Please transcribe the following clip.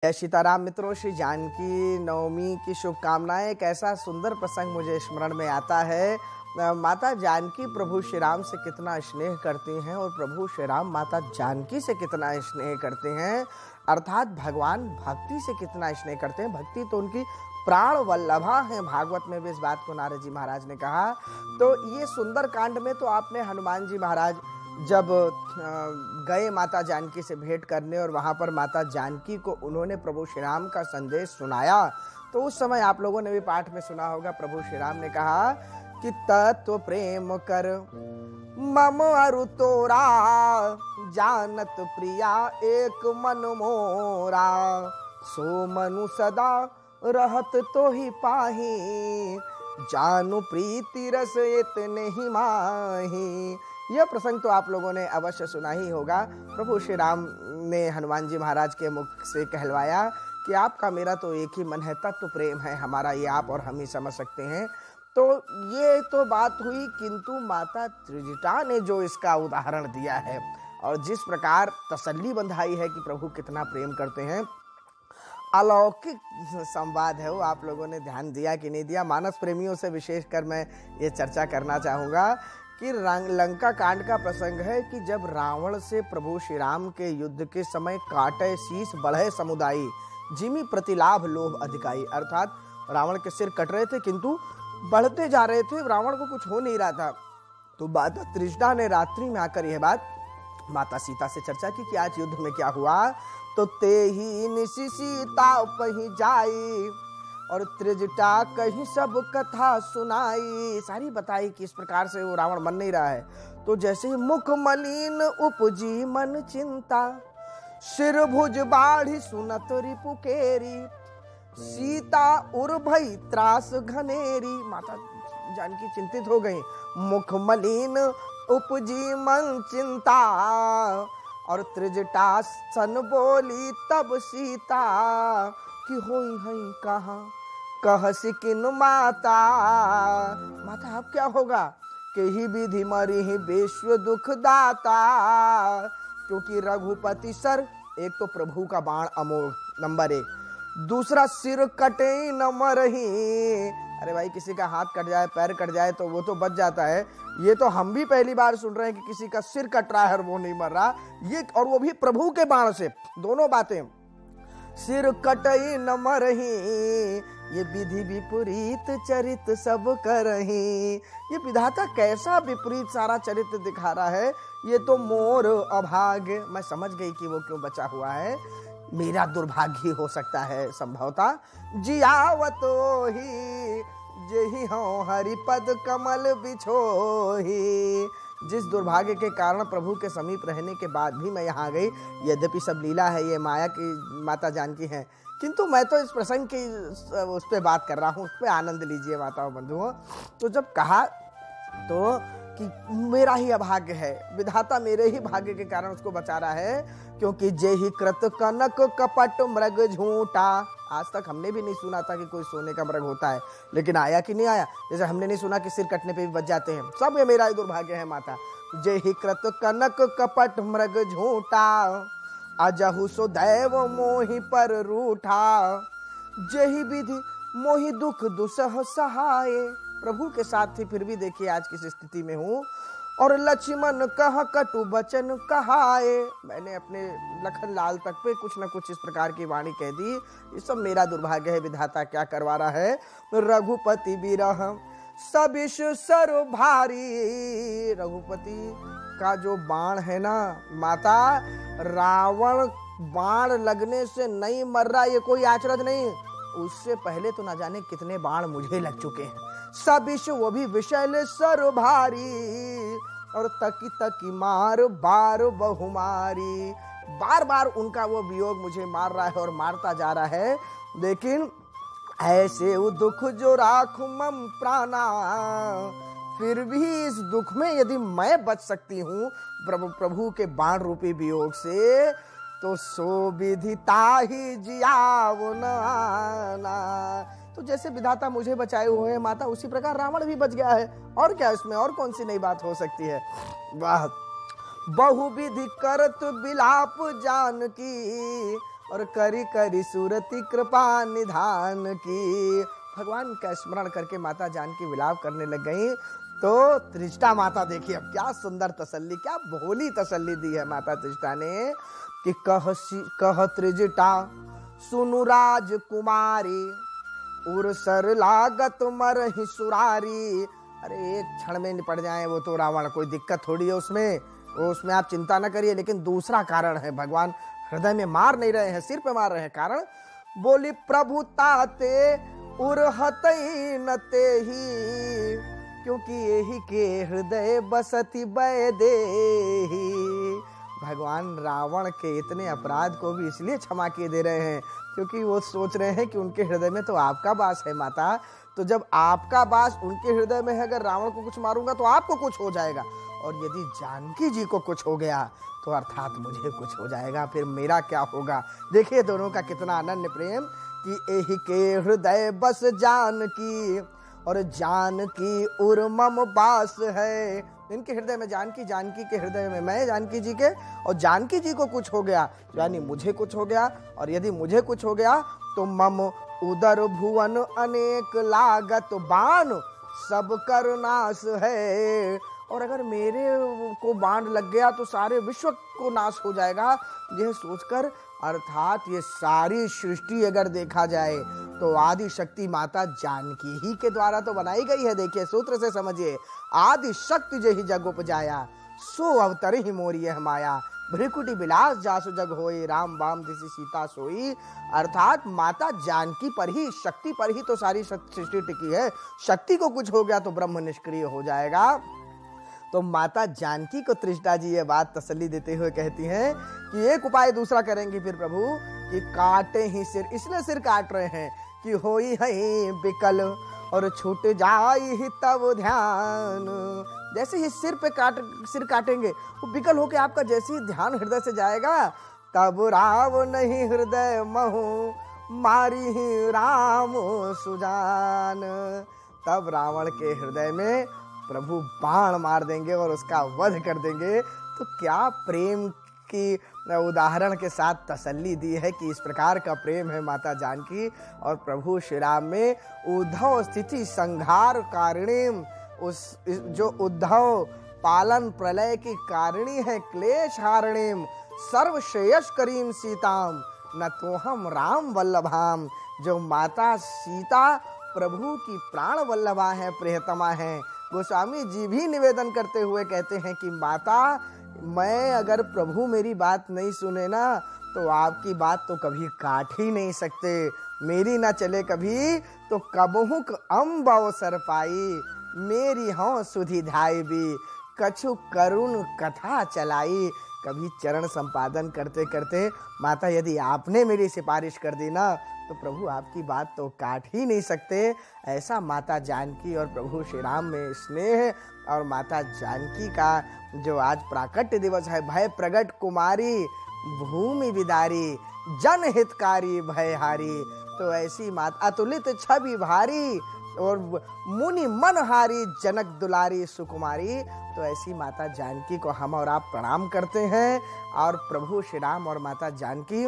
जय सीताराम मित्रों, श्री जानकी नवमी की शुभकामनाएं। एक ऐसा सुंदर प्रसंग मुझे स्मरण में आता है। माता जानकी प्रभु श्री राम से कितना स्नेह करती हैं और प्रभु श्री राम माता जानकी से कितना स्नेह करते हैं, अर्थात भगवान भक्ति से कितना स्नेह करते हैं। भक्ति तो उनकी प्राण वल्लभा है। भागवत में भी इस बात को नारद जी महाराज ने कहा। तो ये सुंदर कांड में तो आपने हनुमान जी महाराज जब गए माता जानकी से भेंट करने और वहाँ पर माता जानकी को उन्होंने प्रभु श्री राम का संदेश सुनाया, तो उस समय आप लोगों ने भी पाठ में सुना होगा, प्रभु श्री राम ने कहा कि तत्व प्रेम कर मम अरु तोरा, जानत प्रिया एक मन मोरा, सो मनु सदा रहत तो ही पाही, जानु प्रीति रस इतने ही माही। यह प्रसंग तो आप लोगों ने अवश्य सुना ही होगा। प्रभु श्री राम ने हनुमान जी महाराज के मुख से कहलवाया कि आपका मेरा तो एक ही मन है, तत्व प्रेम है हमारा, ये आप और हम ही समझ सकते हैं। तो ये तो बात हुई, किंतु माता त्रिजटा ने जो इसका उदाहरण दिया है और जिस प्रकार तसल्ली बंधाई है कि प्रभु कितना प्रेम करते हैं, अलौकिक संवाद है वो। आप लोगों ने ध्यान दिया कि नहीं दिया? मानस प्रेमियों से विशेषकर मैं ये चर्चा करना चाहूँगा कि लंका कांड का प्रसंग है कि जब रावण से प्रभु श्री राम के युद्ध के समय काटे शीश बढ़े समुदायी, जिमी प्रतिलाभ लोभ अधिकाई, अर्थात रावण के सिर कट रहे थे किंतु बढ़ते जा रहे थे, रावण को कुछ हो नहीं रहा था। तो माता त्रिजटा ने रात्रि में आकर यह बात माता सीता से चर्चा की कि आज युद्ध में क्या हुआ। तो ते ही निशि सीता पही जाई, और त्रिजटा कहीं सब कथा सुनाई, सारी बताई कि इस प्रकार से वो रावण मन नहीं रहा है। तो जैसे ही मुख मलिन उपजी मन चिंता, सिर भुज बाढ़ी सुनत रिपु केरी, सीता उर भई त्रास घनेरी। माता जानकी चिंतित हो गई। मुख मलिन उपजी मन चिंता, और त्रिजटा सन बोली तब सीता, कि होई हई कहाँ कह सिकिन माता। माता अब क्या होगा? के ही विधि मरी ही विश्व दुख दाता, क्योंकि रघुपति सर, एक तो प्रभु का बाण अमोघ नंबर 1, दूसरा सिर कटे न मरही। अरे भाई, किसी का हाथ कट जाए, पैर कट जाए तो वो तो बच जाता है, ये तो हम भी पहली बार सुन रहे हैं कि किसी का सिर कट रहा है और वो नहीं मर रहा, ये और वो भी प्रभु के बाण से। दोनों बातें, सिर कटई न मरही, ये विधि विपरीत चरित सब करही। ये विधाता कैसा विपरीत सारा चरित्र दिखा रहा है। ये तो मोर अभाग्य, मैं समझ गई कि वो क्यों बचा हुआ है, मेरा दुर्भाग्य हो सकता है संभवतः। जियावतो ही जेहि हों हरिपद कमल बिछोही। जिस दुर्भाग्य के कारण प्रभु के समीप रहने के बाद भी मैं यहाँ आ गई, यद्यपि सब लीला है, ये माया की माता जानकी है, किंतु मैं तो इस प्रसंग की उस पर बात कर रहा हूँ, उस पर आनंद लीजिए माताओं बंधुओं। तो जब कहा तो कि मेरा ही अभाग्य है, विधाता मेरे ही भाग्य के कारण उसको बचा रहा है, क्योंकि जे ही कृत कनक कपट मृग झूठा। आज तक हमने भी नहीं सुना था कि कोई सोने का मृग होता है, लेकिन आया कि नहीं आया? जैसे हमने नहीं सुना कि सिर कटने पे भी बच जाते हैं। सब ये मेरा ही दुर्भाग्य है माता। जे ही कृत कनक कपट मृग झूठा, अजहु सो दैव मोहि पर रूठा, जेहि विधि मोहि दुख दुसह सहाय। प्रभु के साथ थी, फिर भी देखिए आज किस स्थिति में हूँ। और लक्ष्मण कह कटु बचन कहाए, मैंने अपने लखन लाल तक पे कुछ न कुछ इस प्रकार की वाणी कह दी। ये सब मेरा दुर्भाग्य है, विधाता क्या करवा रहा है। रघुपति बिरह सबिष सर भारी, रघुपति का जो बाण है ना माता, रावण बाण लगने से नहीं मर रहा, ये कोई आचरज नहीं, उससे पहले तो ना जाने कितने बाण मुझे लग चुके हैं। सबिष वो भी विशैल सर भारी, और तकी तकी मार बार बहुमारी। बार बार उनका वो वियोग मुझे मार रहा है और मारता जा रहा है। लेकिन ऐसे वो दुख जो राखु मम प्राणा, फिर भी इस दुख में यदि मैं बच सकती हूँ प्रभु के बाण रूपी वियोग से, तो सो विधिता ही जियाव ना। तो जैसे विधाता मुझे बचाए हुए हैं माता, उसी प्रकार रावण भी बच गया है। और क्या इसमें और कौन सी नई बात हो सकती है? वाह, बहुविधि करत बिलाप जानकी, और करी करी सूरती कृपा निधान की। भगवान का स्मरण करके माता जानकी विलाप करने लग गई। तो त्रिजटा माता देखिए अब क्या सुंदर तसल्ली, क्या भोली तसल्ली दी है माता त्रिजटा ने कि कह त्रिजटा सुनु राजकुमारी उरसर लागत मरहि सुरारी। अरे एक क्षण में निपट जाए वो तो रावण, कोई दिक्कत थोड़ी है उसमें आप चिंता न करिए। लेकिन दूसरा कारण है, भगवान हृदय में मार नहीं रहे हैं, सिर पे मार रहे हैं। कारण बोली प्रभु ताते उरहतई न तेहि, क्योंकि यही के हृदय बसती बैदेही। भगवान रावण के इतने अपराध को भी इसलिए क्षमा किए दे रहे हैं क्योंकि वो सोच रहे हैं कि उनके हृदय में तो आपका वास है माता। तो जब आपका वास उनके हृदय में है, अगर रावण को कुछ मारूंगा तो आपको कुछ हो जाएगा, और यदि जानकी जी को कुछ हो गया तो अर्थात मुझे कुछ हो जाएगा, फिर मेरा क्या होगा। देखिए दोनों का कितना अनन्य प्रेम कि एही के हृदय बस जानकी और जानकी उर्मम बास है। इनके हृदय में जानकी, जानकी के हृदय में मैं, जानकी जी के, और जानकी जी को कुछ हो गया यानी मुझे कुछ हो गया, और यदि मुझे कुछ हो गया तो मम उदर भुवन अनेक लागत बाण सब कर नाश है। और अगर मेरे को बाण लग गया तो सारे विश्व को नाश हो जाएगा, यह सोचकर अर्थात ये सारी सृष्टि अगर देखा जाए तो आदि शक्ति माता जानकी ही के द्वारा तो बनाई गई है। देखिए सूत्र से समझिए, आदि शक्ति जही जग उपजाया सो अवतर ही मोरी यह माया, भ्रिकुटी बिलास जासु जग होए राम बाम दिसी सीता सोई। अर्थात माता जानकी पर ही, शक्ति पर ही तो सारी सृष्टि टिकी है। शक्ति को कुछ हो गया तो ब्रह्म निष्क्रिय हो जाएगा। तो माता जानकी को त्रिजटा जी ये बात तसल्ली देते हुए कहती हैं कि एक उपाय दूसरा करेंगी फिर प्रभु कि काटे ही सिर, इसलिए सिर काट रहे हैं कि होई है बिकल और छूट जाई ही तब ध्यान। जैसे ही सिर काटेंगे वो विकल होके आपका जैसे ही ध्यान हृदय से जाएगा, तब राव नहीं हृदय महु मारी ही राम सुजान। तब रावण के हृदय में प्रभु बाण मार देंगे और उसका वध कर देंगे। तो क्या प्रेम की उदाहरण के साथ तसल्ली दी है कि इस प्रकार का प्रेम है माता जानकी और प्रभु श्री राम में। उद्धव स्थिति संहार कारिणी, उस जो उद्धव पालन प्रलय की कारिणी है, क्लेश हारिणी सर्व श्रेयस करीम सीताम न तो हम राम वल्लभाम। जो माता सीता प्रभु की प्राण वल्लभा है, प्रियतमा है। गोस्वामी जी भी निवेदन करते हुए कहते हैं कि माता, मैं अगर प्रभु मेरी बात नहीं सुने ना तो आपकी बात तो कभी काट ही नहीं सकते। मेरी ना चले कभी तो कबहुक अम्ब अवसर पाई, मेरी हों सुधि धाई भी कछु करुण कथा चलाई। कभी चरण संपादन करते करते माता यदि आपने मेरी सिफारिश कर दी ना तो प्रभु आपकी बात तो काट ही नहीं सकते। ऐसा माता जानकी और प्रभु श्री राम में स्नेह। और माता जानकी का जो आज प्राकट्य दिवस है, भय प्रगट कुमारी भूमि विदारी जन हितकारी भयहारी। तो ऐसी माता अतुलित छवि भारी और मुनि मनहारी जनक दुलारी सुकुमारी। तो ऐसी माता जानकी को हम और आप प्रणाम करते हैं। और प्रभु श्री राम और माता जानकी